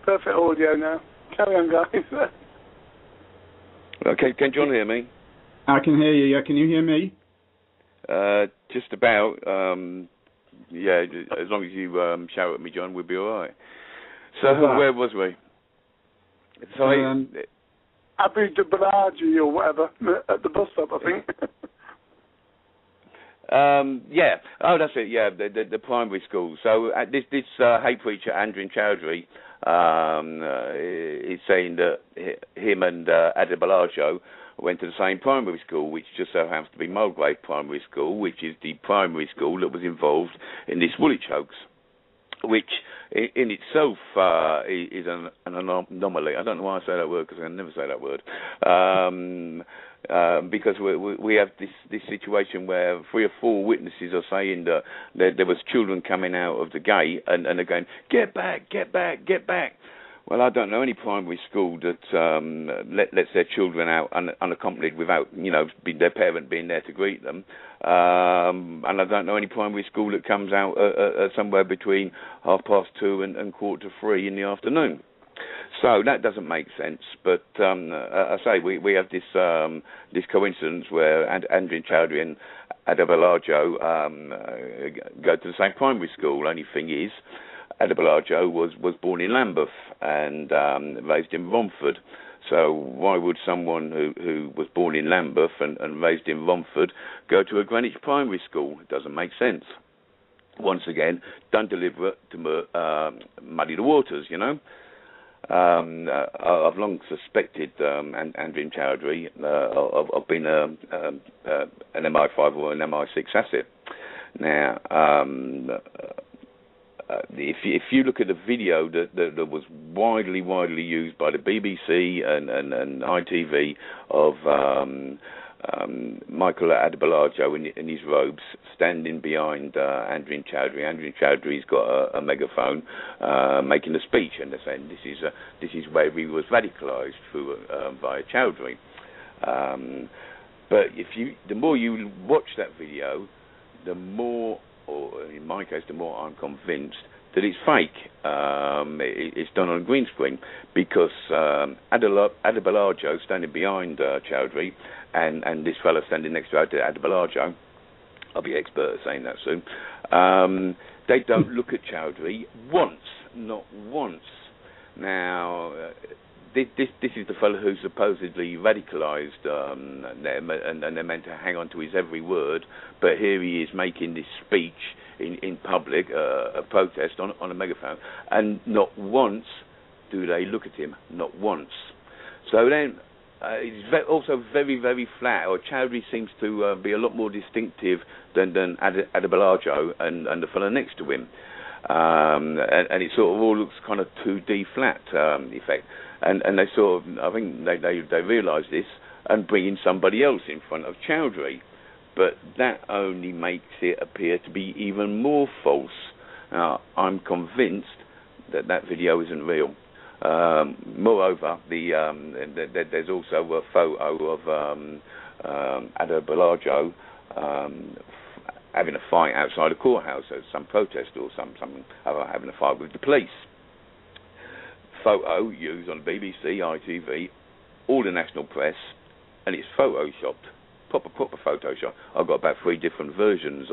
perfect audio now. Carry on, guys. Okay, can John hear me? I can hear you. Yeah, can you hear me? Just about. Yeah, as long as you shout at me, John, we'll be all right. So where was we? Sorry. Abu Dhabi or whatever at the bus stop, I think. Yeah. Oh, that's it. Yeah, the primary school. So this hate preacher, Andrew Chowdhury, is saying that him and Adebolajo went to the same primary school, which just so happens to be Mulgrave Primary School, which is the primary school that was involved in this Woolwich hoax, which in itself is an anomaly. I don't know why I say that word, because I never say that word. Because we have this situation where 3 or 4 witnesses are saying that there was children coming out of the gate and they're going, get back, get back, get back. Well, I don't know any primary school that lets their children out unaccompanied without, their parent being there to greet them. And I don't know any primary school that comes out somewhere between 2:30 and 2:45 in the afternoon. So that doesn't make sense. But I say we have this coincidence where Andrew Chowdhury and Adebolajo go to the same primary school. Only thing is, Adebolajo was born in Lambeth and raised in Romford. So why would someone who was born in Lambeth and raised in Romford go to a Greenwich primary school? It doesn't make sense. Once again, done deliberate to muddy the waters, I've long suspected Andrew Chowdhury of being an MI5 or an MI6 asset. Now, if you look at the video that was widely used by the BBC and ITV of Michael Adebolajo in his robes standing behind Andrew Chowdhury. Andrew Chowdhury's got a megaphone making a speech, and they're saying this is where he was radicalised through by Chowdhury. But the more you watch that video, the more, or in my case, the more I'm convinced that it's fake. It's done on a green screen because Adebolajo standing behind Chowdhury and this fellow standing next to Adebolajo, I'll be expert at saying that soon, they don't look at Chowdhury once, not once. Now, this is the fellow who supposedly radicalised them, and they're meant to hang on to his every word, but here he is making this speech in public, a protest on a megaphone, and not once do they look at him, not once. So then, it's also very, very flat, or Chowdhury seems to be a lot more distinctive than Adebolajo and the fellow next to him. And it sort of all looks kind of 2D flat effect. And they sort of, I think they realise this and bring in somebody else in front of Chowdhury. But that only makes it appear to be even more false. Now, I'm convinced that video isn't real. Moreover, there's also a photo of Adebolajo having a fight outside a courthouse, so some protest or something, having a fight with the police. Photo used on BBC, ITV, all the national press, and it's photoshopped. Proper Photoshop. I've got about 3 different versions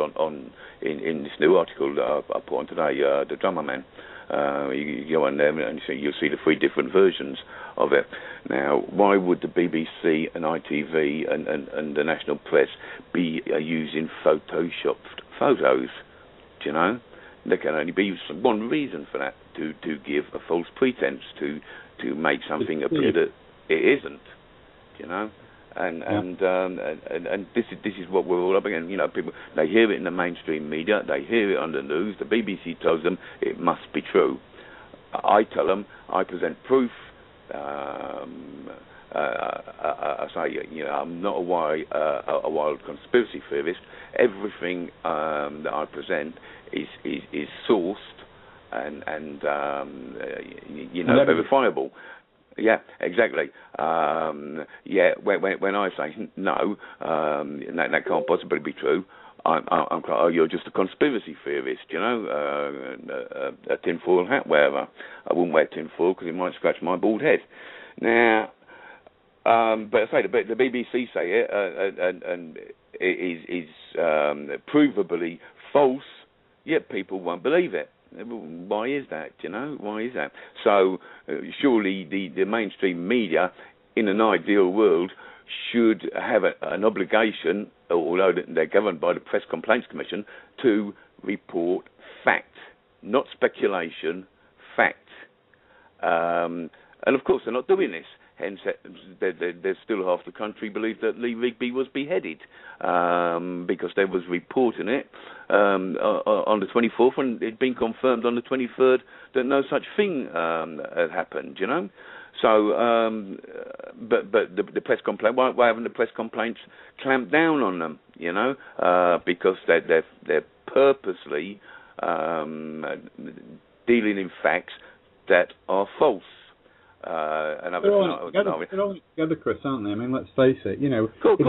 in this new article that I put on today, The Drummer Man. You go on there and you'll see the 3 different versions of it. Now, why would the BBC and ITV and the national press be using photoshopped photos? Do you know? There can only be one reason for that, to give a false pretense, to make something appear that it isn't. Do you know? And this is what we're all up against. People, they hear it in the mainstream media, they hear it on the news. The BBC tells them it must be true. I tell them, I present proof. I say, I'm not a wild conspiracy theorist. Everything that I present is sourced and verifiable. Yeah, exactly. When I say no, that can't possibly be true, oh, you're just a conspiracy theorist, you know, a tinfoil hat wearer. I wouldn't wear tinfoil because it might scratch my bald head. Now, but I say the BBC say it, and it is provably false, yet people won't believe it. Why is that, you know? Why is that? So, surely the mainstream media, in an ideal world, should have an obligation, although they're governed by the Press Complaints Commission, to report fact, not speculation, fact. And of course, they're not doing this. Hence, there's still half the country believe that Lee Rigby was beheaded because they was reporting it on the 24th, and it'd been confirmed on the 23rd that no such thing had happened, you know. So, but the press complaint. Why haven't the press complaints clamped down on them? You know, because they're purposely dealing in facts that are false. And they're all together, Chris, aren't they? I mean, let's face it. You know, of course,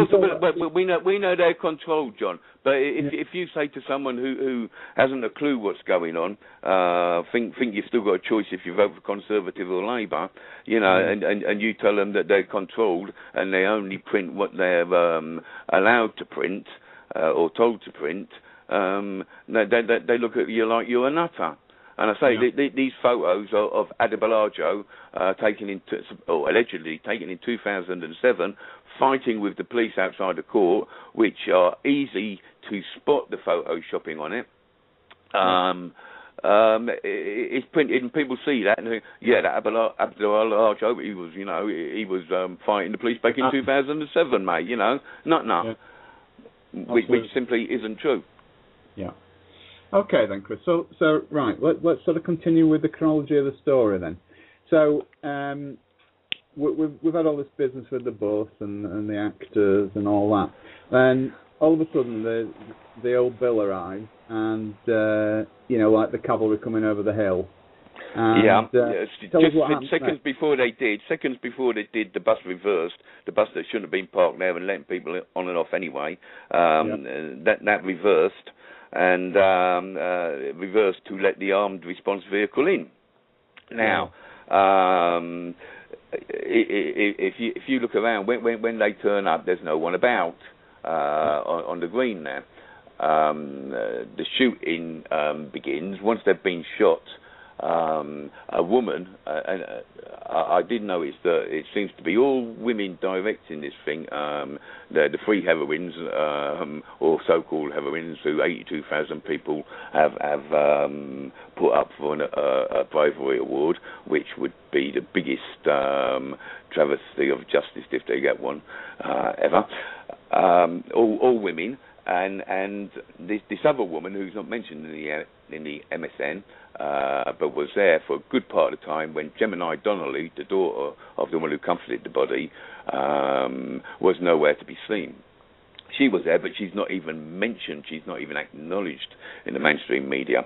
but we know they're controlled, John. But if you say to someone who hasn't a clue what's going on, think you've still got a choice if you vote for Conservative or Labour, you know, and you tell them that they're controlled and they only print what they're allowed to print or told to print, they look at you like you're a nutter. And I say these photos of Adebayo allegedly taken in 2007, fighting with the police outside the court, which are easy to spot the photoshopping on it. It's printed and people see that and think, that Adebayo, he was fighting the police back in 2007, mate. You know, which simply isn't true. Yeah. Okay then, Chris. So right, let's sort of continue with the chronology of the story then. So we've had all this business with the bus and the actors and all that. Then all of a sudden the old Bill arrives and like the cavalry coming over the hill. And, just seconds before they did, the bus reversed. The bus that shouldn't have been parked there and letting people on and off anyway. That reversed. And reversed to let the armed response vehicle in. Now, if you look around, when they turn up, there's no one about on the green there. The shooting begins. Once they've been shot, a woman, and I did notice that it seems to be all women directing this thing. The three heroines, or so-called heroines, who 82,000 people have put up for a bravery award, which would be the biggest travesty of justice if they get one ever. All women. And this other woman who's not mentioned in the MSN, but was there for a good part of the time when Gemini Donnelly, the daughter of the woman who comforted the body, was nowhere to be seen. She was there, but she's not even mentioned. She's not even acknowledged in the mainstream media.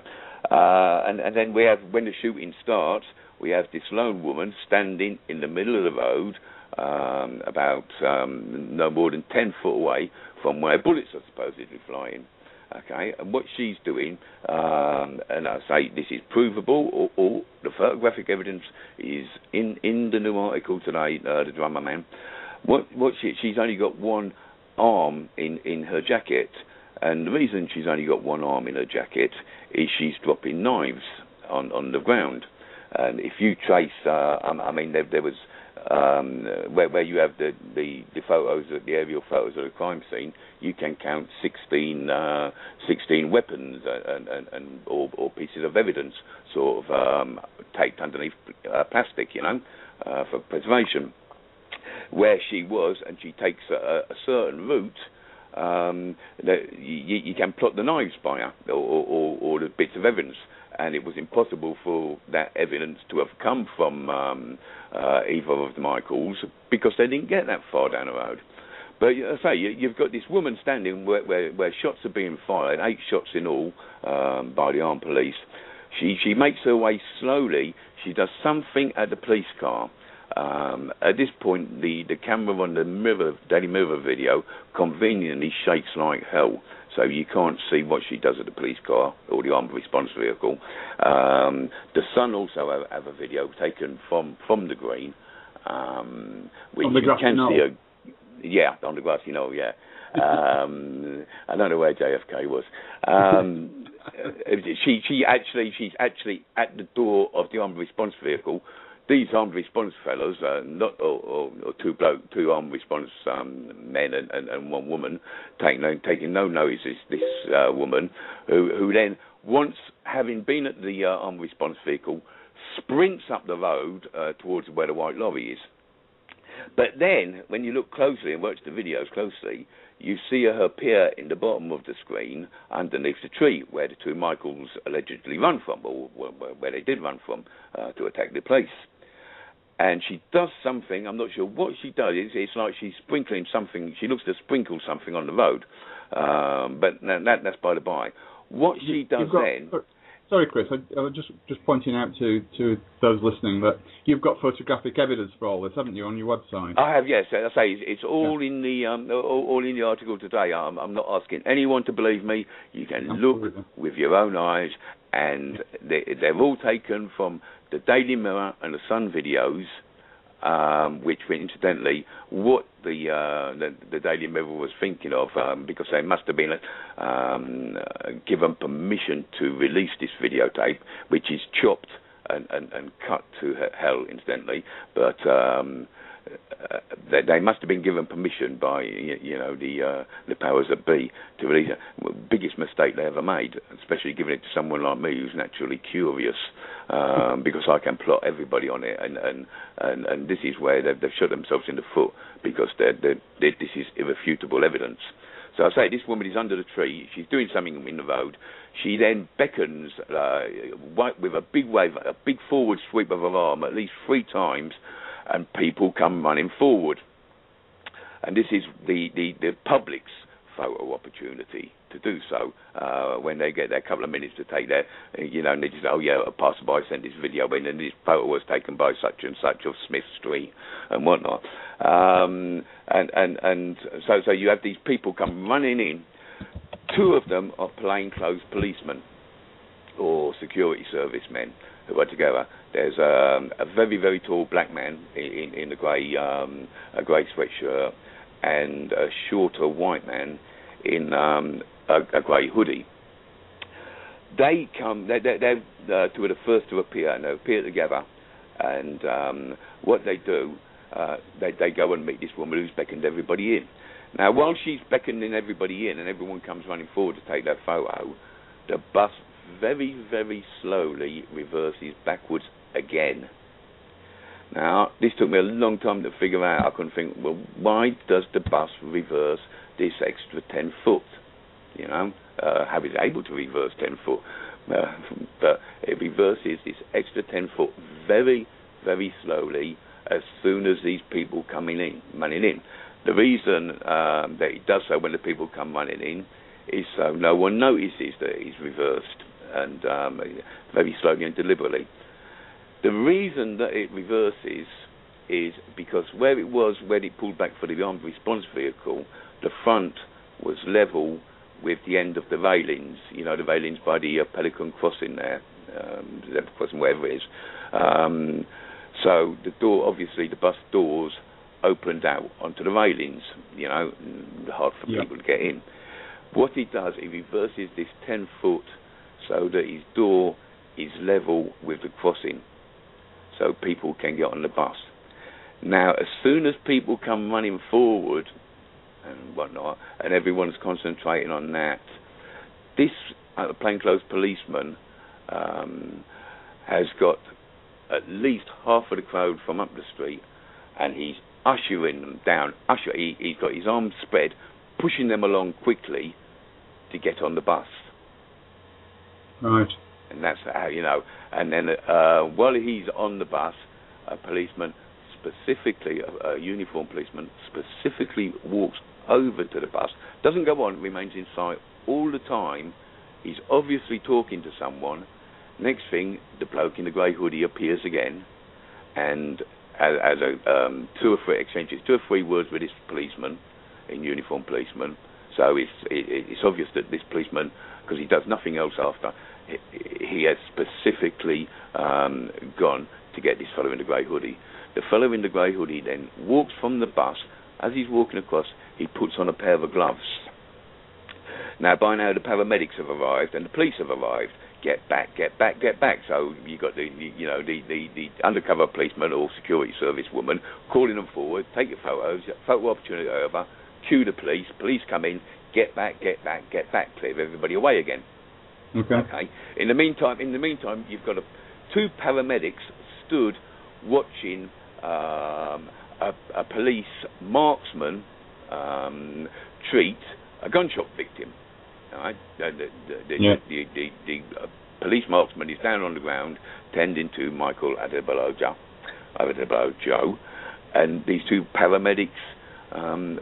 And then we have, when the shooting starts, we have this lone woman standing in the middle of the road, about no more than 10 foot away from where bullets are supposedly flying. Okay, and what she's doing, and I say this is provable, or the photographic evidence is in the new article today, the Drummer Man. She's only got one arm in her jacket, and the reason she's only got one arm in her jacket is she's dropping knives on the ground. And if you trace, there was where you have the photos, the aerial photos of the crime scene, you can count 16 weapons or pieces of evidence sort of taped underneath plastic, for preservation. Where she was, and she takes a certain route, you can plot the knives by her or the bits of evidence. And it was impossible for that evidence to have come from either of the Michaels because they didn't get that far down the road. But I say, you've got this woman standing where shots are being fired, 8 shots in all by the armed police. She makes her way slowly. She does something at the police car. At this point, the camera on the Daily Mirror video conveniently shakes like hell. so you can't see what she does at the police car or the armed response vehicle. The Sun also have a video taken from the green, which you can see her. Yeah, on the grassy knoll, yeah. I don't know where JFK was. She's actually at the door of the armed response vehicle. These armed response fellows, or two armed response men and one woman, taking no notice of this woman, who then, once having been at the armed response vehicle, sprints up the road towards where the white lorry is. But then, when you look closely and watch the videos closely, you see her appear in the bottom of the screen underneath the tree where the two Michaels allegedly run from, or where they did run from to attack the place. And she does something, I'm not sure what she does, it's like she's sprinkling something, she looks to sprinkle something on the road. But that's by the by. What she does then... Sorry, Chris, I was just pointing out to those listening that you've got photographic evidence for all this, haven't you, on your website? I have, yes. I say it's all in the all in the article today. I'm not asking anyone to believe me. You can look with your own eyes, and they're all taken from the Daily Mirror and the Sun videos, which were incidentally what the Daily Mirror was thinking of, because they must have been given permission to release this videotape, which is chopped and cut to hell, incidentally. But they must have been given permission by the powers that be to release it. Biggest mistake they ever made, especially giving it to someone like me who's naturally curious, because I can plot everybody on it, and this is where they've shot themselves in the foot, because this is irrefutable evidence. So I say this woman is under the tree. She's doing something in the road. She then beckons with a big wave, a big forward sweep of her arm, at least 3 times, and people come running forward. And this is the public's photo opportunity to do so when they get their couple of minutes to take their, and they just say, oh yeah, a passerby sent this video in, and this photo was taken by such and such of Smith Street and whatnot. And so you have these people come running in. 2 of them are plainclothes policemen or security service men who are together. There's a very, very tall black man in a grey sweatshirt, and a shorter white man in a grey hoodie. They come. They're 2 of the first to appear, and they appear together. And what they do, they go and meet this woman who's beckoned everybody in. Now, while she's beckoning everybody in, and everyone comes running forward to take their photo, the bus very, very slowly reverses backwards again. Now, this took me a long time to figure out. I couldn't think, well, why does the bus reverse this extra 10 foot? How is it able to reverse 10 foot? But it reverses this extra 10 foot very, very slowly as soon as these people coming in, running in. The reason that it does so when the people come running in is so no one notices that it's reversed, and very slowly and deliberately. The reason that it reverses is because where it was, when it pulled back for the armed response vehicle, the front was level with the end of the railings, the railings by the Pelican Crossing there, Zebra Crossing, wherever it is. So the door, obviously the bus doors opened out onto the railings, hard for people to get in. What it does, it reverses this 10 foot so that his door is level with the crossing, so people can get on the bus. Now, as soon as people come running forward and whatnot, and everyone's concentrating on that, this plainclothes policeman has got at least half of the crowd from up the street, and he's ushering them down. He's got his arms spread, pushing them along quickly to get on the bus. Right. And that's how, And then while he's on the bus, a policeman, specifically a uniformed policeman, specifically walks over to the bus, doesn't go on, remains in sight all the time. He's obviously talking to someone. Next thing, the bloke in the grey hoodie appears again, and as 2 or 3 exchanges, 2 or 3 words with this policeman, in uniform policeman, So it's obvious that this policeman, because he does nothing else after, he has specifically gone to get this fellow in the grey hoodie. The fellow in the grey hoodie then walks from the bus. As he's walking across, he puts on a pair of gloves. Now, by now, the paramedics have arrived and the police have arrived. Get back, get back, get back. So you got the undercover policeman or security service woman calling them forward, take your photos, photo opportunity over, cue the police, police come in, get back, get back, get back, clear everybody away again. Okay. In the meantime, you've got two paramedics stood watching a police marksman treat a gunshot victim. All right? The police marksman is down on the ground tending to Michael Adebayo Joe, and these two paramedics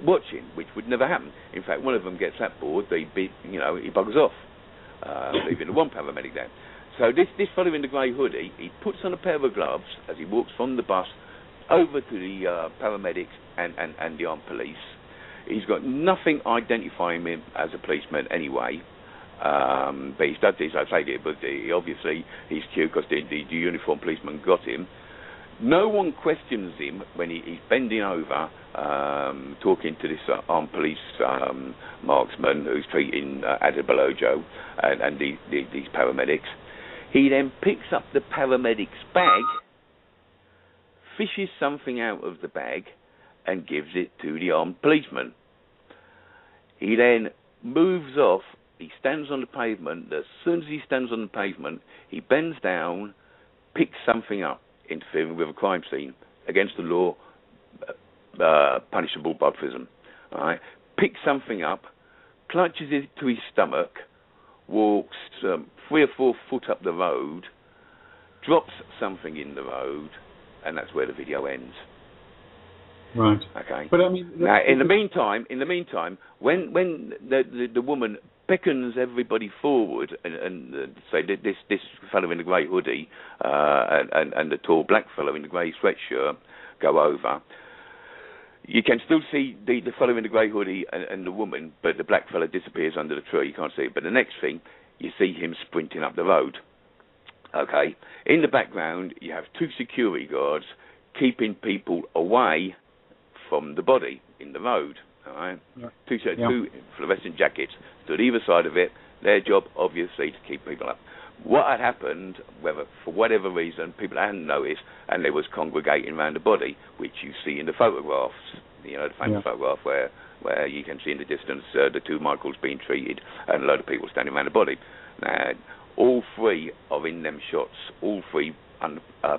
watching, which would never happen. In fact, one of them gets that bored, he buggers off, leaving the one paramedic there. So this fellow in the grey hoodie, he puts on a pair of gloves as he walks from the bus over to the paramedics and the armed police. He's got nothing identifying him as a policeman anyway, but he's done this, I say it, but obviously he's cute because the uniformed policeman got him. No one questions him when he's bending over, talking to this armed police marksman who's treating Adebayo Joe and these paramedics. He then picks up the paramedic's bag, fishes something out of the bag, and gives it to the armed policeman. He then moves off. He stands on the pavement. As soon as he stands on the pavement, he bends down, picks something up, interfering with a crime scene against the law, punishable by prison. All right? Picks something up, clutches it to his stomach, walks 3 or 4 foot up the road, drops something in the road, and that's where the video ends. Right. Okay. But I mean, now, in the meantime, when the woman beckons everybody forward and say this fellow in the grey hoodie and the tall black fellow in the grey sweatshirt go over, you can still see the fellow in the grey hoodie and the woman, but the black fellow disappears under the tree. You can't see it. But the next thing, you see him sprinting up the road. Okay. In the background, you have 2 security guards keeping people away from the body in the road. All right. Yeah. Two fluorescent jackets stood either side of it. Their job, obviously, to keep people up. What had happened, whether for whatever reason people hadn't noticed, and they was congregating around the body, which you see in the photographs. You know, the famous photograph where you can see in the distance the 2 Michaels being treated and a load of people standing around the body. Now, all 3 are in them shots. All 3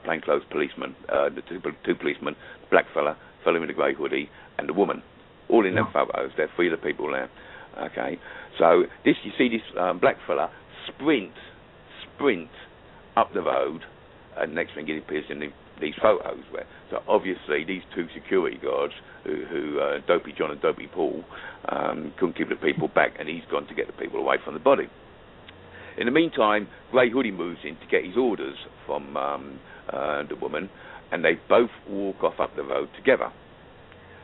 plainclothes policemen, the two policemen, the black fellow in the grey hoodie, and the woman, all in them photos. There are 3 of the people there. Okay, so you see this black fella sprint up the road, and next thing it appears in these photos. So obviously these 2 security guards, who Dopey John and Dopey Paul, couldn't keep the people back, and he's gone to get the people away from the body. In the meantime, Grey Hoodie moves in to get his orders from the woman, and they both walk off up the road together.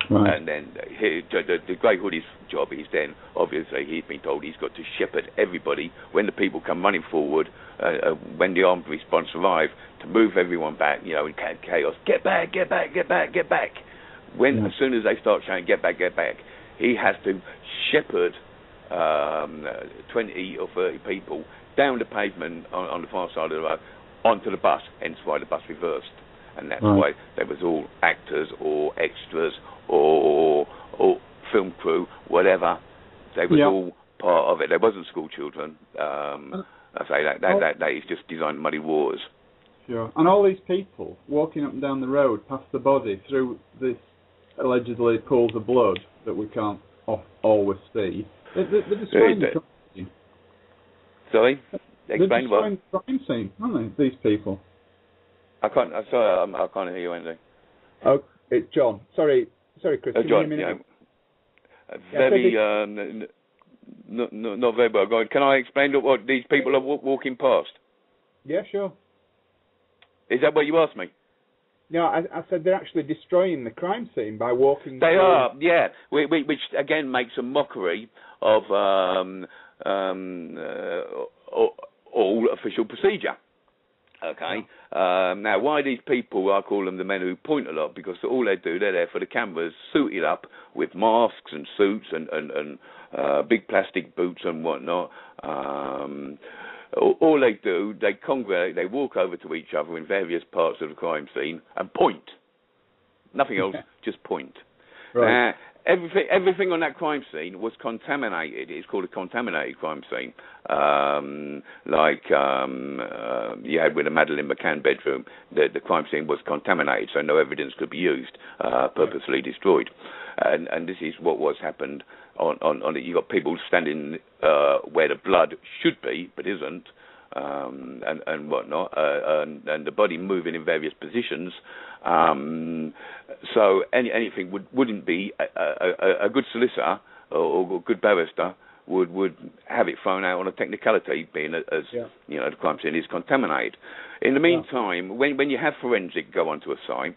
Right. And then the Grey Hoodie's job is then, obviously, he's been told he's got to shepherd everybody when the people come running forward, when the armed response arrive, to move everyone back, in chaos. Get back, get back, get back, get back. As soon as they start shouting, get back, he has to shepherd 20 or 30 people down the pavement on the far side of the road onto the bus, hence why the bus reversed. And that's why there was all actors or extras or film crew, whatever. They was all part of it. There wasn't school children. I say that is just designed muddy waters. Sure. And all these people walking up and down the road past the body through this allegedly pools of blood that we can't always see. They're destroying the crime. Sorry? Explain what? They're destroying the crime scene, aren't they, these people? I can't hear you, Andy. Oh, it's John. Sorry, Chris. John, not very well. Go on. Can I explain what these people are walking past? Yeah, sure. Is that what you asked me? No, I said they're actually destroying the crime scene by walking. They are, yeah. Which again makes a mockery of all official procedure. Okay. Now, why these people? I call them the men who point a lot, because all they do, they're there for the cameras, suited up with masks and suits and big plastic boots and whatnot. All they do, they congregate, they walk over to each other in various parts of the crime scene and point. Nothing else, just point. Right. Everything on that crime scene was contaminated. It's called a contaminated crime scene. You had with the Madeleine McCann bedroom, the crime scene was contaminated, so no evidence could be used, purposely destroyed. And this is what was happened on it. You got people standing where the blood should be, but isn't, and whatnot, and the body moving in various positions. So anything wouldn't be a good solicitor or good barrister would have it thrown out on a technicality, being as you know, the crime scene is contaminated. In the meantime, when you have forensic go onto a site,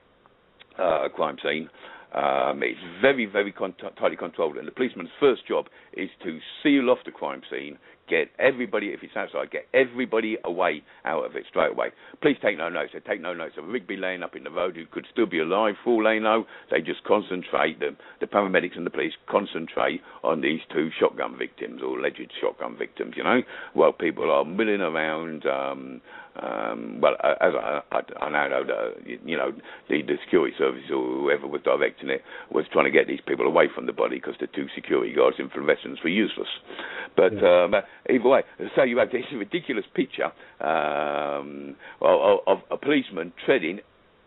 a crime scene, it's very, very tightly controlled, and the policeman's first job is to seal off the crime scene, get everybody, if it's outside, get everybody away out of it straight away. Police take no notice. They take no notice of a Rigby laying up in the road who could still be alive for all they know. They just concentrate, the paramedics and the police concentrate on these two shotgun victims, or alleged shotgun victims, you know, while people are milling around. Well, as I now know that, you know, the security service or whoever was directing it was trying to get these people away from the body because the two security guards in fluorescence were useless. But either way, so you have this ridiculous picture of a policeman treading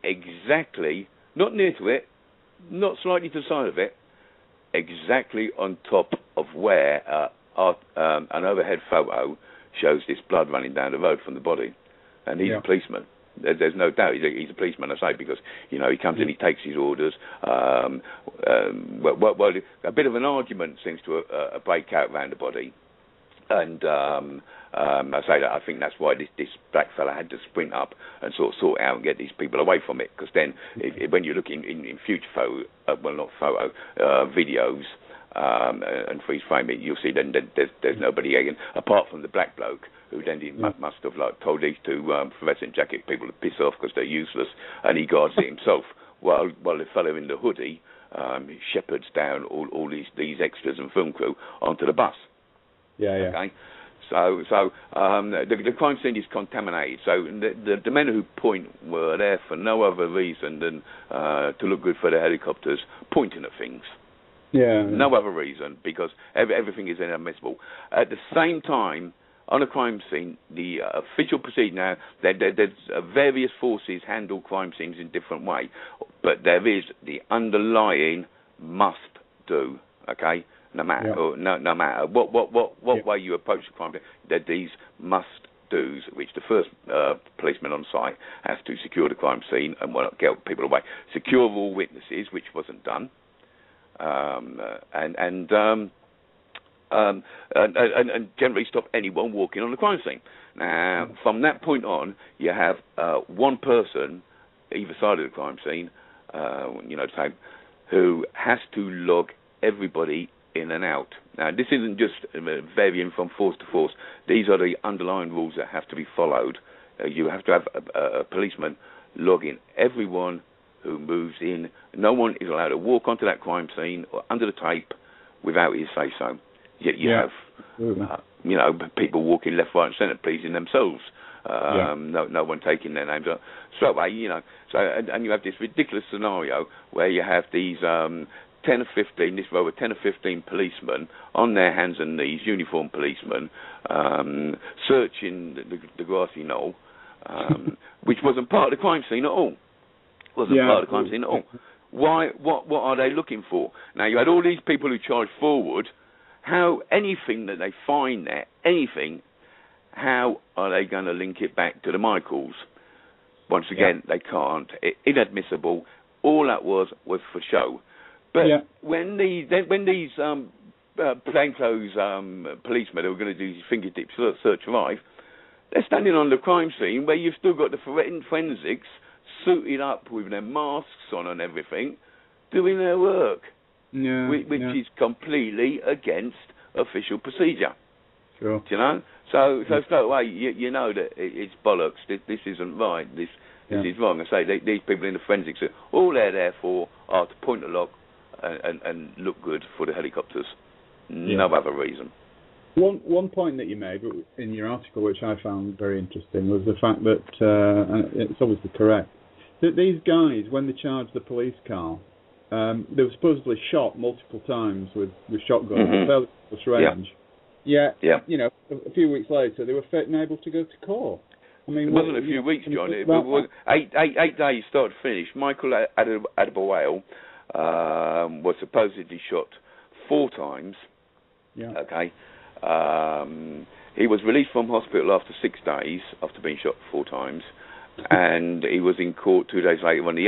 exactly, not near to it, not slightly to the side of it, exactly on top of where an overhead photo shows this blood running down the road from the body. And he's a policeman. There's no doubt he's a policeman, I say, because, you know, he comes in, he takes his orders. Well, a bit of an argument seems to break out around the body. And I say that I think that's why this black fella had to sprint up and sort out and get these people away from it. Because then, when you look in future videos, and freeze frame it, you'll see then there's nobody again apart from the black bloke who then must have told these two fluorescent jacket people to piss off because they're useless, and he guards it himself while the fellow in the hoodie shepherds down all these extras and film crew onto the bus. Okay. So the crime scene is contaminated. So the men who point were there for no other reason than to look good for the helicopters, pointing at things. No other reason, because everything is inadmissible. At the same time, on a crime scene, the official procedure now, there's various forces handle crime scenes in different ways, but there is the underlying must do. Okay, no matter what way you approach the crime scene, there are these must do's, which the first policeman on site has to secure the crime scene and get people away, secure all witnesses, which wasn't done. And generally stop anyone walking on the crime scene. Now, from that point on, you have one person either side of the crime scene, who has to log everybody in and out. Now, this isn't just varying from force to force. These are the underlying rules that have to be followed. You have to have a policeman logging everyone who moves in. No one is allowed to walk onto that crime scene or under the tape without his say-so. Yet you have, people walking left, right, and centre, pleasing themselves. No one taking their names up. So, and you have this ridiculous scenario where you have these 10 or 15, this row of 10 or 15 policemen on their hands and knees, uniformed policemen, searching the grassy knoll, which wasn't part of the crime scene at all. Wasn't part of the crime scene at all. Why? What are they looking for? Now, you had all these people who charged forward. How anything that they find there, how are they going to link it back to the Michaels? Once again, they can't. Inadmissible. All that was for show. But when these plainclothes policemen who are going to do these fingertip search arrive, they're standing on the crime scene where you've still got the forensics suited up with their masks on and everything, doing their work, which is completely against official procedure. Sure. Do you know? So straight away, you know that it's bollocks. This isn't right. This is wrong. I say these people in the forensics, all they're there for are to point the lock and look good for the helicopters. No other reason. One point that you made in your article, which I found very interesting, was the fact that, and it's obviously correct, that these guys, when they charged the police car, they were supposedly shot multiple times with shotguns at fairly close range. Yeah. You know, a few weeks later, they were fit and able to go to court. I mean, it wasn't a few weeks, John. It was 8 days start to finish. Michael Adebayo was supposedly shot 4 times. Yeah. Okay. He was released from hospital after 6 days after being shot 4 times, and he was in court 2 days later on the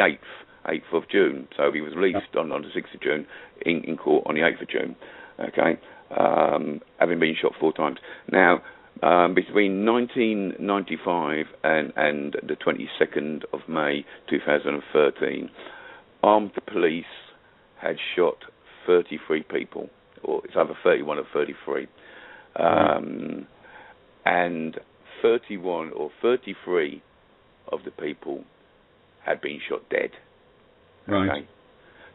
8th of June. So he was released on the 6th of June, in court on the 8th of June. Okay. Having been shot 4 times. Now, between 1995 and the 22nd of May 2013, armed police had shot 33 people, or it's either 31 or 33, and 31 or 33 of the people had been shot dead. Right. Okay?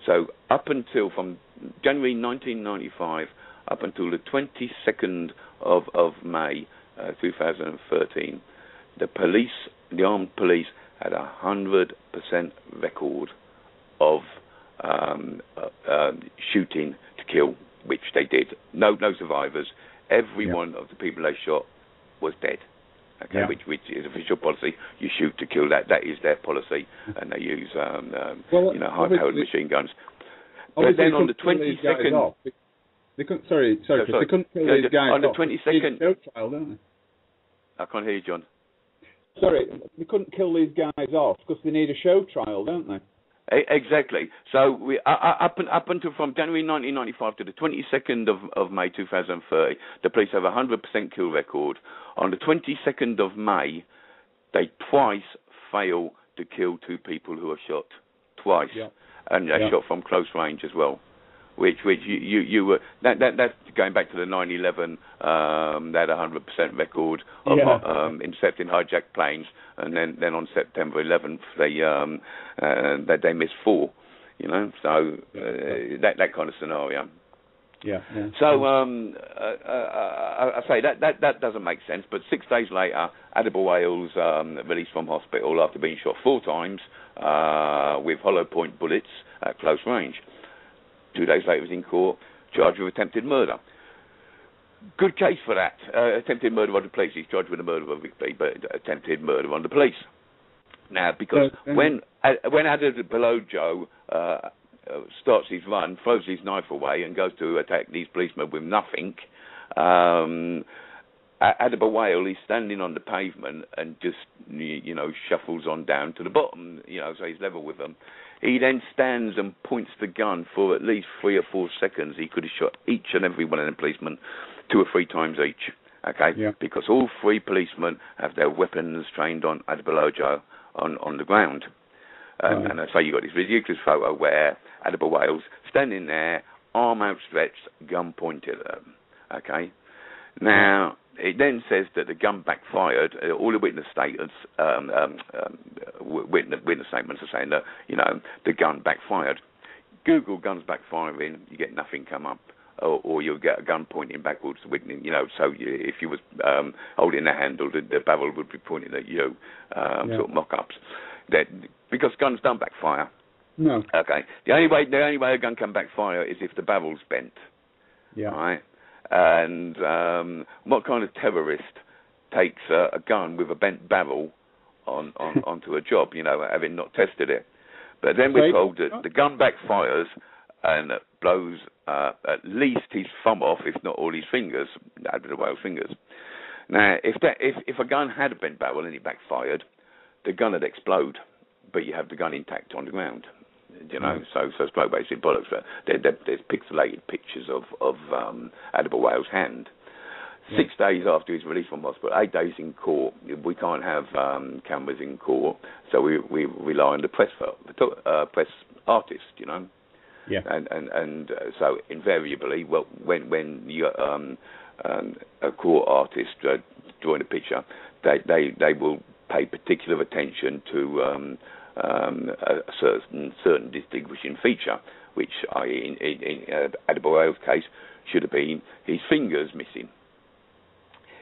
So up until from January 1995 up until the 22nd of May 2013, the armed police had 100% record of shooting to kill, which they did. No survivors. Every one of the people they shot was dead. Okay, which is official policy. You shoot to kill. That is their policy, and they use high-powered machine guns. But then on the 22nd, they couldn't. Sorry, they couldn't kill these guys on the off. 22nd. Show trial, don't they? I can't hear you, John. Sorry, they couldn't kill these guys off because they need a show trial, don't they? Exactly. So we up until from January 1995 to the 22nd of May 2030, the police have a 100% kill record. On the 22nd of May, they twice fail to kill 2 people who are shot. Twice, and they're shot from close range as well. Which you were that's going back to the 9/11. They had a 100% record of intercepting hijacked planes, and then on September 11th they missed 4. You know, so that kind of scenario. Yeah. So I say that doesn't make sense. But 6 days later, Adebayo's released from hospital after being shot 4 times with hollow point bullets at close range. 2 days later, he was in court, charged with attempted murder. Good case for that. Attempted murder on the police. He's charged with the murder of a victim, but attempted murder on the police. Now, because when Adebayo starts his run, throws his knife away, and goes to attack these policemen with nothing, Adebayo is standing on the pavement and just, shuffles on down to the bottom, so he's level with them. He then stands and points the gun for at least 3 or 4 seconds. He could have shot each and every one of the policemen 2 or 3 times each, okay? Yeah. Because all 3 policemen have their weapons trained on Adebayo on the ground. And I say you got this ridiculous photo where Adebayo's standing there, arm outstretched, gun pointed at them, okay? Now, it then says that the gun backfired. All the witness statements, witness statements are saying that the gun backfired. Google guns backfiring, you get nothing come up, or you'll get a gun pointing backwards. So if you was holding the handle, the barrel would be pointing at you. Sort of mock-ups. That because guns don't backfire. No. Okay. The only way a gun can backfire is if the barrel's bent. Yeah. Right. And what kind of terrorist takes a gun with a bent barrel onto a job, having not tested it? But then we're told that the gun backfires and blows at least his thumb off, if not all his fingers, Adebayo's fingers. Now, if a gun had a bent barrel and it backfired, the gun would explode, but you have the gun intact on the ground. So it's quite basic bollocks. There's pixelated pictures of Adebayo's hand. 6 days after his release from hospital, 8 days in court. We can't have cameras in court, so we rely on the press artist, you know. Yeah. And so invariably, well, when you a court artist drawing a picture, they will pay particular attention to a certain distinguishing feature, which in Adebayo's case should have been his fingers missing.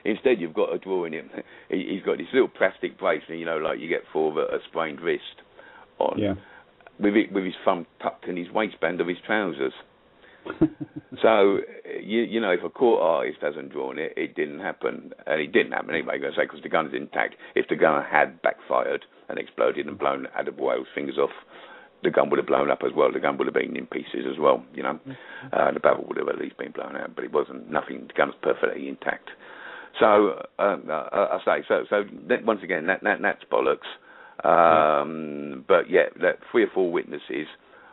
Instead, you've got a drawing him. He's got this little plastic bracelet, you know, like you get for a sprained wrist on. Yeah. With his thumb tucked in his waistband of his trousers. So, you know, if a court artist hasn't drawn it, it didn't happen. And it didn't happen anyway, I'm going to say, because the gun's intact. If the gun had backfired and exploded and blown Adebayo's fingers off, the gun would have blown up as well. The gun would have been in pieces as well, you know. The barrel would have at least been blown out, but it wasn't. Nothing. The gun's perfectly intact. So, I say, so once again, that's bollocks. But yeah, 3 or 4 witnesses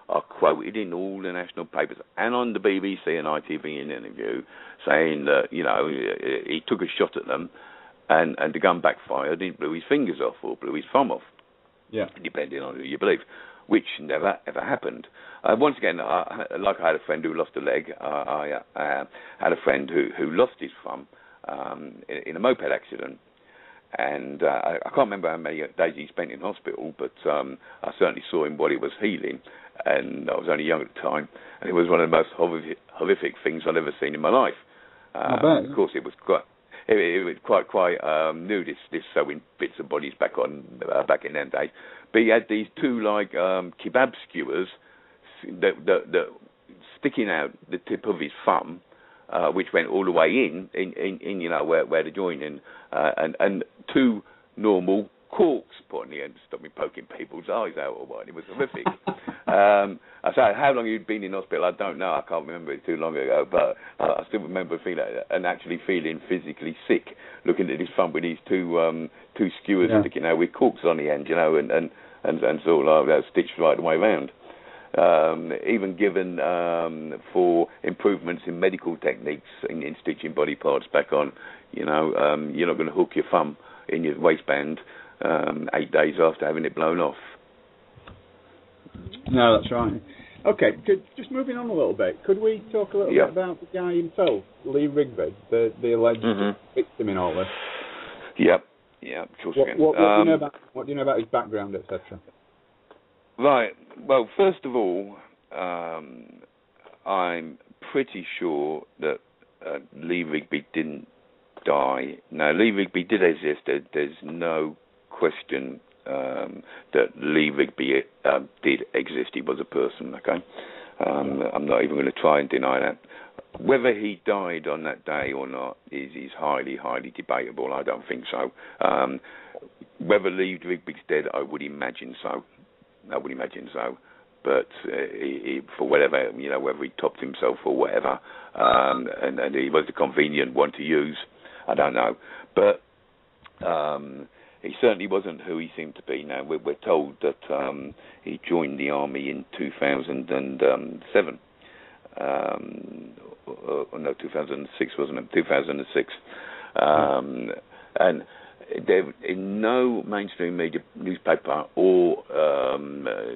are quoted in all the national papers and on the BBC and ITV in an interview saying that, you know, he took a shot at them and the gun backfired and he blew his fingers off or blew his thumb off. Yeah. Depending on who you believe, which never ever happened. Once again, I had a friend who lost a leg. I had a friend who lost his thumb in a moped accident. And I can't remember how many days he spent in hospital, but I certainly saw him while he was healing, and I was only young at the time, and it was one of the most horrific things I'd ever seen in my life. Of course, it was quite new, this sewing bits of bodies back in them days. But he had these 2 like kebab skewers that sticking out the tip of his thumb, which went all the way in you know, where the joint in, and 2 normal corks put on the end to stop me poking people's eyes out or what. It was horrific. I say, how long he'd been in hospital, I don't know. I can't remember it too long ago, but I still remember feeling and actually feeling physically sick, looking at his thumb with these 2 skewers sticking out with corks on the end, you know, and sort of like stitched right the way around. Even given for improvements in medical techniques in stitching body parts back on, you know, you're not going to hook your thumb in your waistband 8 days after having it blown off. No, that's right. Okay, just moving on a little bit, could we talk a little bit about the guy himself, Lee Rigby, the alleged victim in all this? Yep, of course. What do you know about his background, etc.? Right. Well, first of all, I'm pretty sure that Lee Rigby didn't die. Now, Lee Rigby did exist. There's no question that Lee Rigby did exist. He was a person, okay? I'm not even going to try and deny that. Whether he died on that day or not is highly, highly debatable. I don't think so. Whether Lee Rigby's dead, I would imagine so. But he, for whatever, you know, whether he topped himself or whatever, and he was the convenient one to use, I don't know. But he certainly wasn't who he seemed to be. Now, we're told that he joined the army in 2007. No, 2006, wasn't it? 2006. And there, in no mainstream media, newspaper or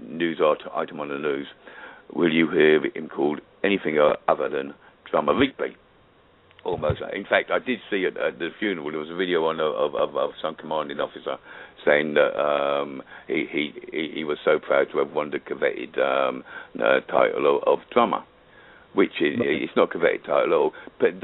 news item on the news will you hear him called anything other than Drummer Rigby. Almost. In fact, I did see at the funeral there was a video on of some commanding officer saying that he was so proud to have won the coveted title of drummer, which is it's not a coveted title at all. But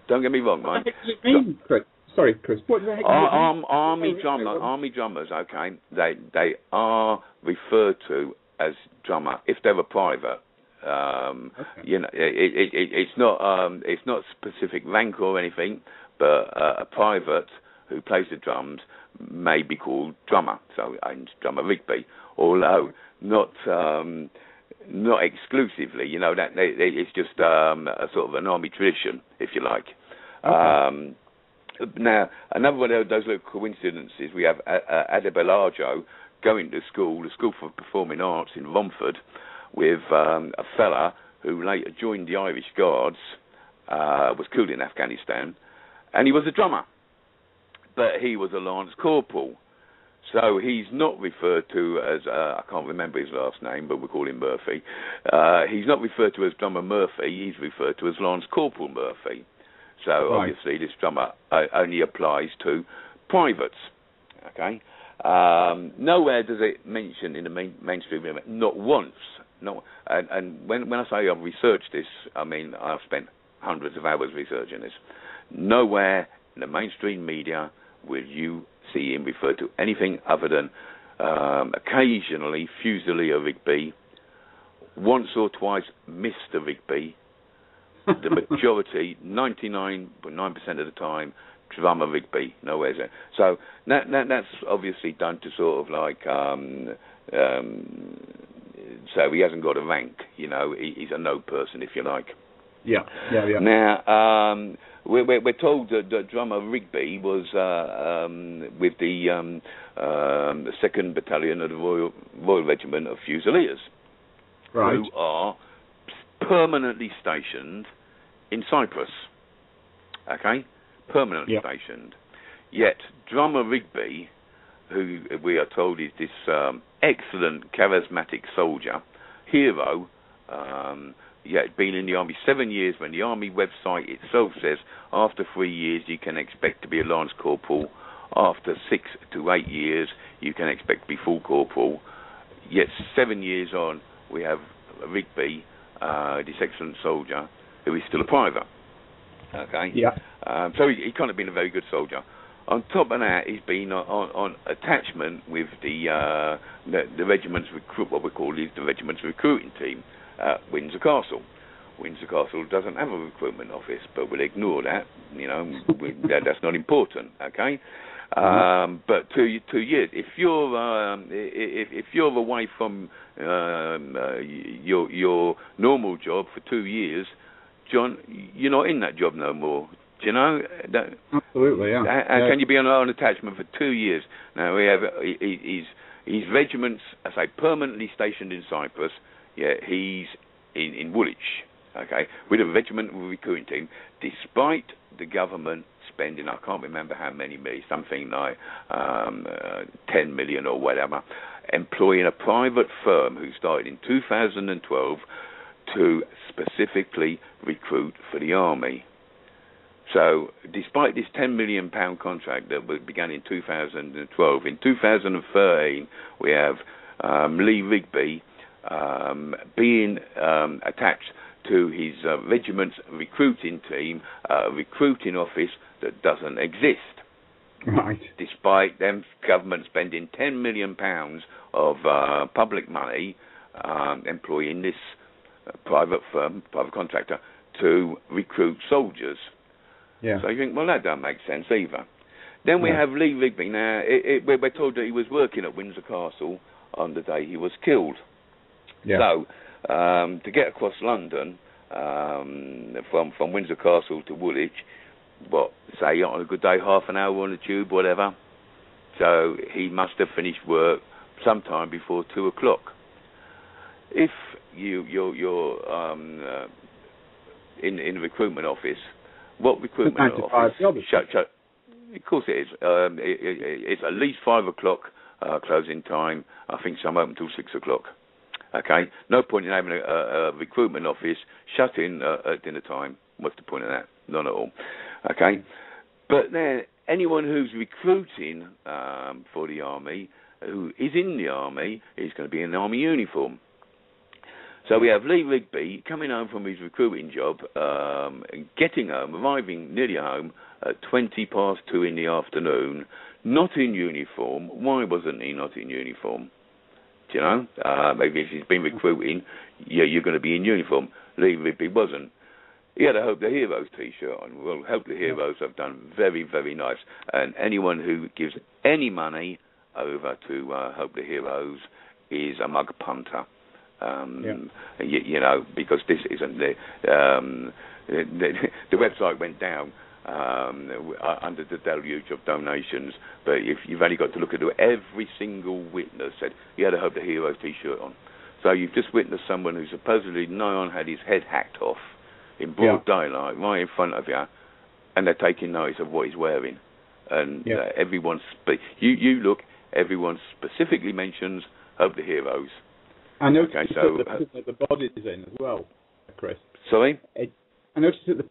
don't get me wrong, man. What does it mean, Chris? Sorry, Chris. What the heck does it mean? Army drummers, okay, they are referred to as drummer if they're a private. Okay. You know, it's not specific rank or anything, but a private who plays the drums may be called drummer. So I'm Drummer Rigby, although not exclusively. You know, that it's just a sort of an army tradition, if you like. Okay. Now, another one of those little coincidences, we have Adebayo going to school, the School for Performing Arts in Romford, with a fella who later joined the Irish Guards, was killed in Afghanistan, and he was a drummer, but he was a lance corporal. So he's not referred to as, I can't remember his last name, but we call him Murphy. He's not referred to as drummer Murphy, he's referred to as Lance Corporal Murphy. So obviously this drummer only applies to privates, okay? Nowhere does it mention in the mainstream, not once. And when I say I've researched this, I mean I've spent hundreds of hours researching this. Nowhere in the mainstream media will you see him referred to anything other than occasionally Fusilier Rigby, once or twice Mr. Rigby, the majority, 99.9% of the time, drummer Rigby, nowhere's there. So that's obviously done to sort of like, so he hasn't got a rank, you know, he's a no person, if you like. Yeah. Now, we're told that drummer Rigby was with the 2nd Battalion of the Royal Regiment of Fusiliers, right, who are permanently stationed in Cyprus. Okay, permanently stationed. Yet drummer Rigby, who we are told is this excellent, charismatic soldier, hero. Been in the army 7 years, when the army website itself says after 3 years you can expect to be a lance corporal, after 6 to 8 years you can expect to be full corporal. Yet 7 years on, we have Rigby, this excellent soldier, who is still a private. Okay. Yeah. So he can't have been a very good soldier. On top of that, he's been on attachment with the regiment's what we call the regiment's recruiting team. Windsor Castle. Windsor Castle doesn't have a recruitment office, but we'll ignore that. You know, that's not important. Okay, but 2 years. If you're away from your normal job for 2 years, John, you're not in that job no more. Do you know? Absolutely, yeah. How can you be on attachment for 2 years? Now we have his regiments, I say, permanently stationed in Cyprus. Yeah, he's in Woolwich, okay, with a regiment recruiting team, despite the government spending, I can't remember how many million, something like 10 million or whatever, employing a private firm who started in 2012 to specifically recruit for the army. So, despite this £10 million contract that began in 2012, in 2013 we have Lee Rigby being attached to his regiment's recruiting team, recruiting office that doesn't exist. Right. Despite them government spending £10 million of public money employing this private firm, private contractor, to recruit soldiers. Yeah. So you think, well, that don't make sense either. Then we have Lee Rigby. Now, we're told that he was working at Windsor Castle on the day he was killed. Yeah. So, to get across London from Windsor Castle to Woolwich, say on a good day, half an hour on the tube, whatever. So he must have finished work sometime before 2 o'clock. If you're in the recruitment office, what recruitment office? Of course it is. It's at least 5 o'clock closing time. I think some open till 6 o'clock. Okay, no point in having a recruitment office shut in at dinner time. What's the point of that? None at all. Okay, but then anyone who's recruiting for the army, who is in the army, is going to be in an army uniform. So we have Lee Rigby coming home from his recruiting job, getting home, arriving nearly home at 2:20 in the afternoon, not in uniform. Why wasn't he not in uniform? Do you know? Maybe if he's been recruiting, you're going to be in uniform. Lee Rigby wasn't. He had a Hope the Heroes T-shirt on. Well, Hope the Heroes have done very, very nice. And anyone who gives any money over to Hope the Heroes is a mug punter. You know, because this isn't the website went down under the deluge of donations, but if you've only got to look at it, every single witness said he had a Hope the Heroes T-shirt on. So you've just witnessed someone who supposedly nigh on had his head hacked off in broad daylight right in front of you, and they're taking notice of what he's wearing. And everyone, you look, everyone specifically mentions Hope the Heroes. I noticed that the body's in as well, Chris. Sorry? I noticed that the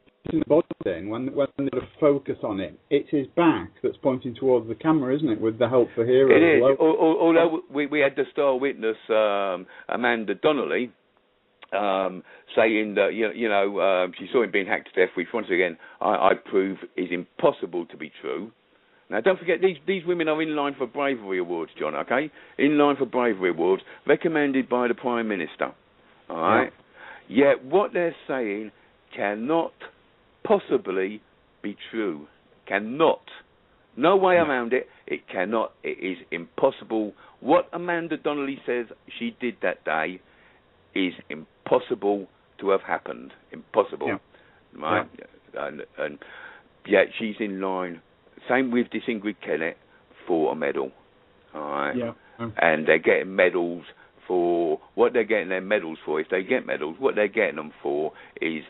body's in, when they focus on it, it's his back that's pointing towards the camera, isn't it, with the Help for Heroes? It is, although we had the star witness, Amanda Donnelly, saying that, she saw him being hacked to death, which, once again, I prove is impossible to be true. Now, don't forget, these women are in line for bravery awards, John, okay? In line for bravery awards, recommended by the Prime Minister, all right? Yeah. Yet what they're saying cannot possibly be true. Cannot. No way around it. It cannot. It is impossible. What Amanda Donnelly says she did that day is impossible to have happened. Impossible. Yeah. Right? Yeah. And yet she's in line. Same with this Ingrid Kennett for a medal. All right? Yeah. And they're getting medals for what they're getting their medals for. If they get medals, what they're getting them for is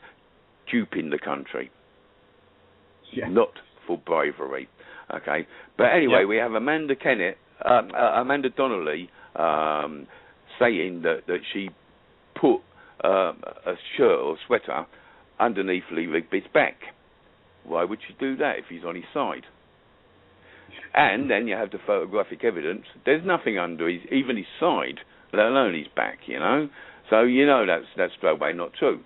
duping the country. Yeah. Not for bravery. Okay. But anyway, we have Amanda Donnelly saying that she put a shirt or sweater underneath Lee Rigby's back. Why would she do that if he's on his side? And then you have the photographic evidence. There's nothing under even his side, let alone his back, So that's straight away not true.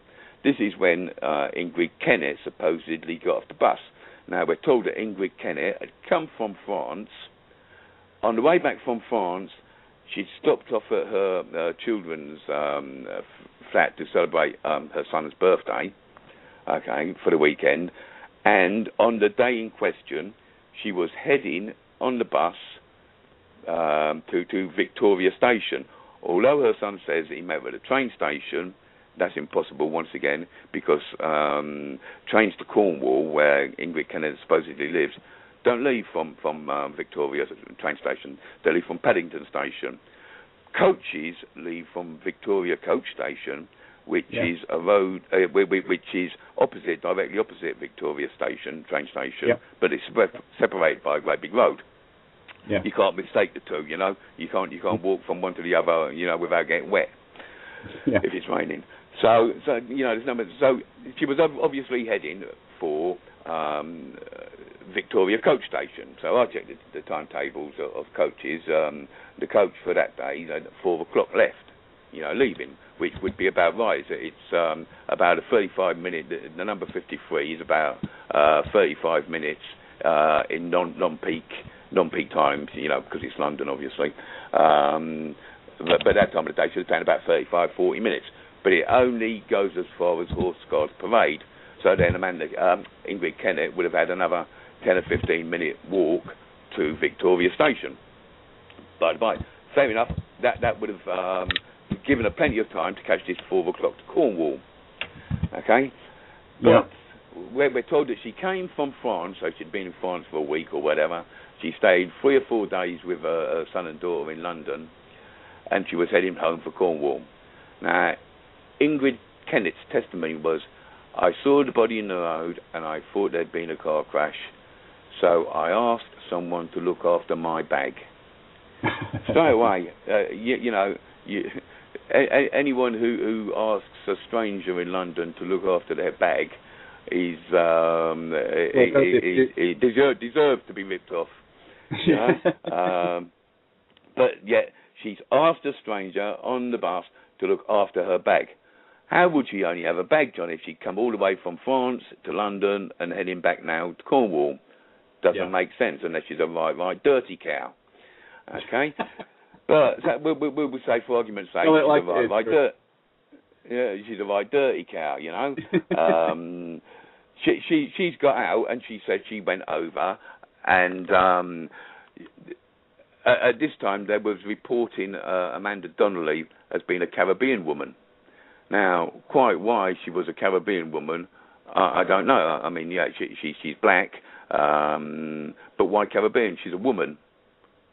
This is when Ingrid Kennett supposedly got off the bus. Now, we're told that Ingrid Kennett had come from France. On the way back from France, she'd stopped off at her children's flat to celebrate her son's birthday, okay, for the weekend. And on the day in question, she was heading on the bus to Victoria Station. Although her son says he met her at the train station, that's impossible once again, because trains to Cornwall, where Ingrid Kennett supposedly lives, don't leave from Victoria train station. They leave from Paddington Station. Coaches leave from Victoria Coach Station, which is a road which is directly opposite Victoria Station, train station, but it's separated by a great big road. Yeah. You can't mistake the two, You can't walk from one to the other, without getting wet if it's raining. So there's no. So she was obviously heading for Victoria Coach Station. So I checked the timetables of coaches. The coach for that day at 4 o'clock left, leaving, which would be about right. It's about a 35-minute. The number 53 is about 35 minutes in non-peak times, because it's London, obviously. But that time of the day should have taken about 35, 40 minutes. But it only goes as far as Horse Guards Parade. So then Ingrid Kennett would have had another 10 or 15-minute walk to Victoria Station. By the by, fair enough, that would have given her plenty of time to catch this 4 o'clock to Cornwall. Okay? But we're told that she came from France, so she'd been in France for a week or whatever. She stayed 3 or 4 days with her son and daughter in London, and she was heading home for Cornwall. Now, Ingrid Kennett's testimony was, I saw the body in the road and I thought there'd been a car crash, so I asked someone to look after my bag. Straight away, anyone who asks a stranger in London to look after their bag he deserves to be ripped off. But yet she's asked a stranger on the bus to look after her bag. How would she only have a bag, John, if she'd come all the way from France to London and heading back now to Cornwall? Doesn't make sense unless she's a right dirty cow. Okay? But we'll say, for argument's sake, she's a right dirty cow, She's got out and she said she went over, and at this time there was reporting Amanda Donnelly as being a Caribbean woman. Now, quite why she was a Caribbean woman, I don't know. I mean, she's black, but why Caribbean? She's a woman.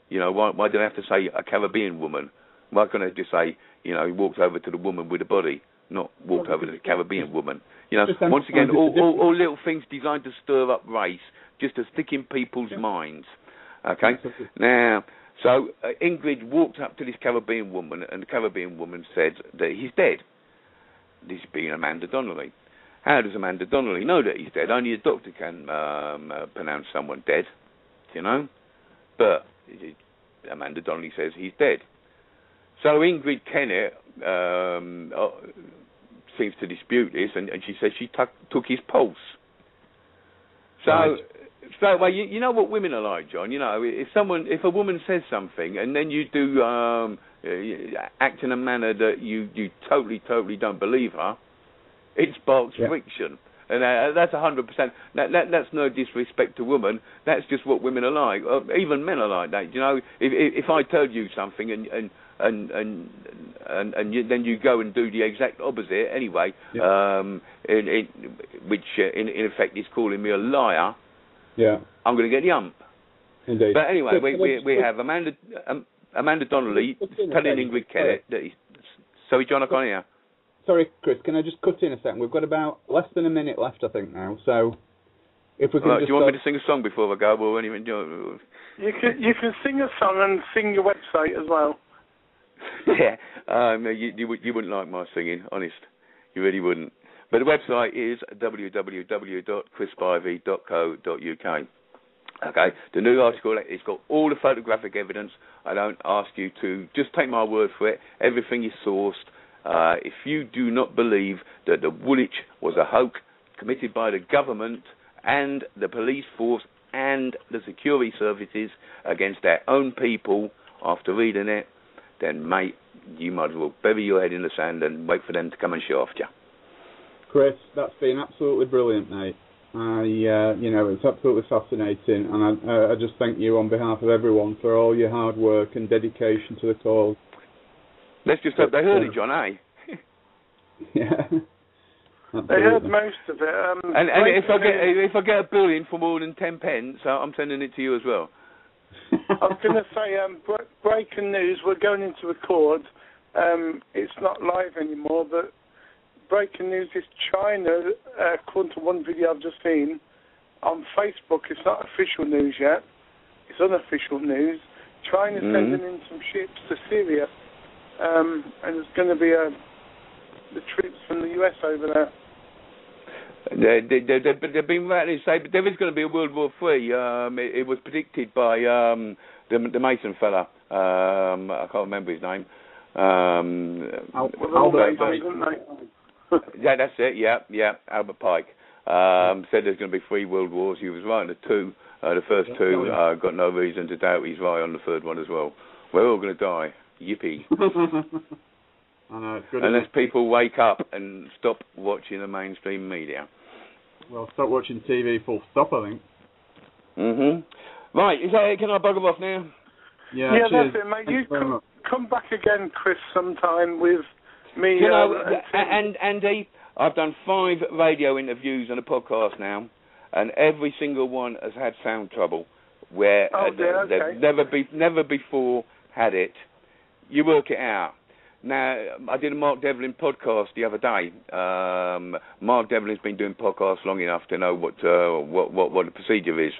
Why do I have to say a Caribbean woman? Why can't I just say You know, he walked over to the woman with the body, not walked over to the Caribbean woman. You know, once again, all little things designed to stir up race, just to stick in people's minds. Okay? Now, so Ingrid walked up to this Caribbean woman, and the Caribbean woman said that he's dead. This being Amanda Donnelly. How does Amanda Donnelly know that he's dead? Only a doctor can pronounce someone dead, you know? But Amanda Donnelly says he's dead. So Ingrid Kennett seems to dispute this, and she says she took his pulse. So, right. So well, you know what women are like, John. You know, if a woman says something, and then you do act in a manner that you totally don't believe her, it sparks friction. And that's 100%. That's no disrespect to women. That's just what women are like. Even men are like that. You know, if I told you something and then you go and do the exact opposite anyway, which in effect is calling me a liar. Yeah, I'm going to get the ump. Indeed. But anyway, we have Amanda Donnelly telling Ingrid Kennett that he's... Sorry, John, I can't hear. Sorry, Chris, can I just cut in a second? We've got about less than a minute left, I think, now. So, if we can just... Do you want me to sing a song before I go? Well, anyway, you can sing a song and sing your website as well. Yeah, you wouldn't like my singing, honest. You really wouldn't. But the website is www.chrisspivey.co.uk. Okay, the new article, it's got all the photographic evidence. I don't ask you to just take my word for it. Everything is sourced. If you do not believe that the Woolwich was a hoax committed by the government and the police force and the security services against their own people after reading it, then, mate, you might as well bury your head in the sand and wait for them to come and shaft you. Chris, that's been absolutely brilliant, mate. It's absolutely fascinating, and I just thank you on behalf of everyone for all your hard work and dedication to the cause. Let's just hope they heard it, John, eh? Yeah. They heard most of it. And if I get a billion for more than 10 pence, I'm sending it to you as well. I was going to say, breaking news, we're going into record. It's not live anymore, but breaking news is China, according to one video I've just seen on Facebook. It's not official news yet. It's unofficial news. China's sending in some ships to Syria, and there's going to be the troops from the US over there. They've been rightly say, but there is going to be a World War III. It was predicted by the Mason fella. I can't remember his name. Yeah, that's it. Yeah, Albert Pike. Said there's going to be 3 world wars. He was right on the 2. The first 2, got no reason to doubt he's right on the 3rd one as well. We're all going to die. Yippee. I know, it's good. Unless people wake up and stop watching the mainstream media. Well, stop watching TV full stop, I think. Right, is that it? Can I bugger off now? Yeah, that's it, mate. You come back again, Chris, sometime with me. You know, and Andy, I've done 5 radio interviews and a podcast now, and every single one has had sound trouble, where they've never before had it. You work it out. Now, I did a Mark Devlin podcast the other day. Mark Devlin's been doing podcasts long enough to know what the procedure is.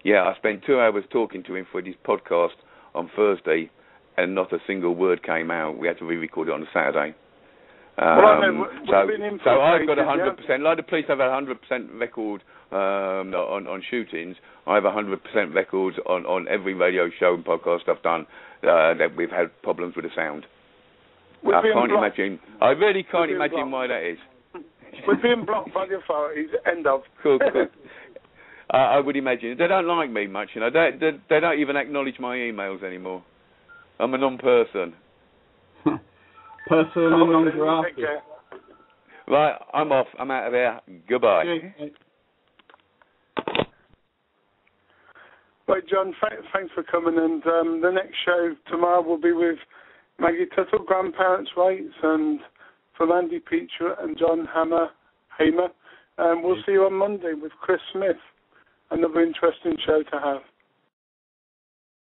Yeah, I spent 2 hours talking to him for this podcast on Thursday, and not a single word came out. We had to re-record it on a Saturday. So I've got 100%. Like the police have a 100% record on shootings. I have 100% records on every radio show and podcast I've done that we've had problems with the sound. I can't imagine. I really can't imagine why that is. We're being blocked by the authorities. End of. Cool. I would imagine. They don't like me much, you know. They don't even acknowledge my emails anymore. I'm a non-person. Person and non-grafted. Right, I'm off. I'm out of here. Goodbye. Right, John, thanks for coming. And the next show tomorrow will be with Maggie Tuttle, Grandparents' Rights, and from Andy Peacher and John Hamer. We'll see you on Monday with Chris Smith. Another interesting show to have.